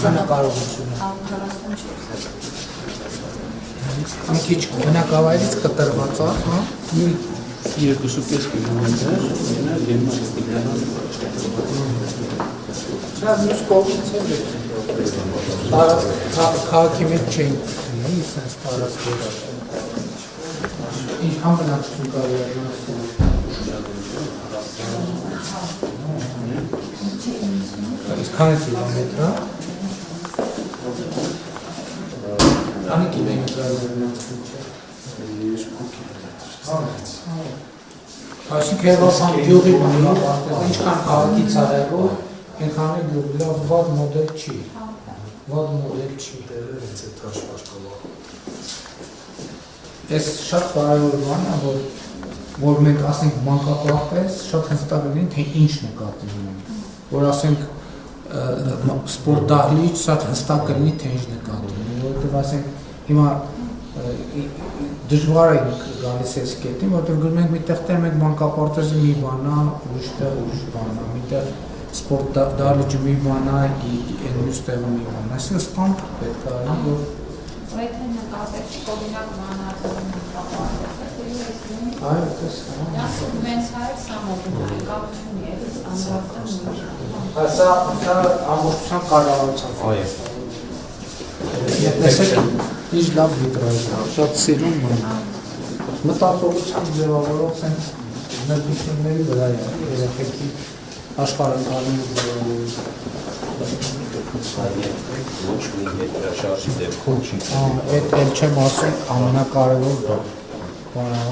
Քանակարողությունը։ Մի քիչ բնակավայրից կտրված է, հա։ 2.5 կիլոմետր, Դա մյուս կողմից է քաղաքի մեջ չենք ունի, իսենց տարածքեր։ Ինչքան բնակչություն կարելի է։ Իսկ քանի կիլոմետր է։ Քանի կիլոմետր է բնակչություն չէ։ 2 կիլոմետր։ Այսինքն Երևան գյուղի ինչքան քաղաքից արևո, այնքան է գյուղի լավ վատ մոդել չի։ Վատ մոդել չի։ Դերերից է թաշվաշկալով։ Այս շատ կարևոր բան է, որ մենք ասենք մանկապարտեզ շատ հստակ լինի, թե ինչ նկատի ունենք։ Որ ասենք սպորտ դահլիճ շատ հստակ լինի, թե ինչ նկատի ունենք, որովհետև ասենք հիմա դժվար է գալիս այս կետին, որովհետև գրում ենք մի տեղտեղ մենք մանկապարտեզը մի բան է, ուրիշտեղ ուրիշ բան է, միտեղ սպորտ դահլիճը մի բան է, մյուս տեղը մի բան է, այսինքն ստամփ պետք է լինի, որ Եթե նկատեք օրինակ մանրադառնալու մանկապարտեզը, այո, դες մենց հայր սամոբունի կապ չունի, էլի անդրադառնում։ Սա ամբողջությամբ կառավարության։ Այո։ Տեսեք, ինչ լավ վիտրաժ է, շատ սիրուն է։ Մտածողությամբ ձևավորող sense ներդրումների վրա է, երեխեքի աշխարհակալի Ոչ մի երկրաշարժի դեպքում չի։ Այդ էլ չեմ ասում ամենակարևոր բանը։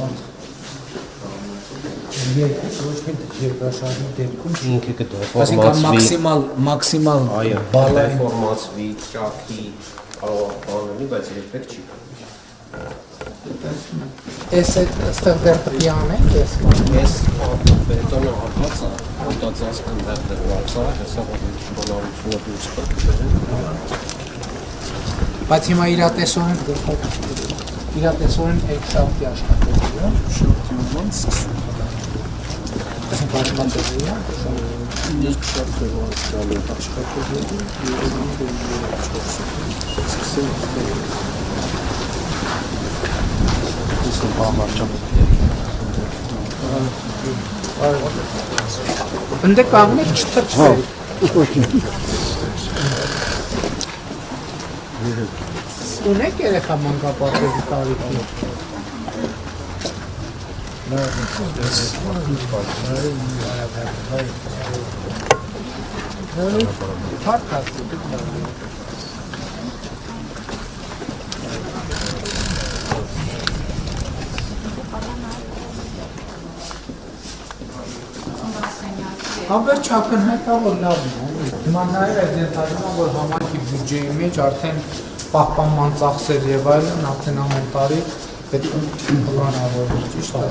Ոչ մի երկրաշարժի դեպքում Ինքը այսինքն մաքսիմալ բալը դեֆորմացվի, ճաքի, կարող բանալի, բայց երբեք չի։ Էս այստեղ դեռ պետք է անենք, ես Ես բետոնը հատված է, հոտածածկն դեռ դրված է, հեսա որ շքոլարությունը դուրս պրկվել է։ Բայց հիմա իրատեսորեն շապտի աշխատել է։ Շորտի ոնց Այսինքն պատմածები է։ Իսկ շատ դեպքերով աշխատել է Ընդ կանգնեք չթրջվեք։ Ունեք երեխա մանկապարտեզի տարիքի։ Հավերջ ակնհայտ է, որ լավ է։ Հիմա նաև այս ենթադրում որ համայնքի բյուջեի մեջ արդեն պահպանման ծախսեր եւ այլն արդեն ամեն տարի պետք է պլանավորվի, ճիշտ է։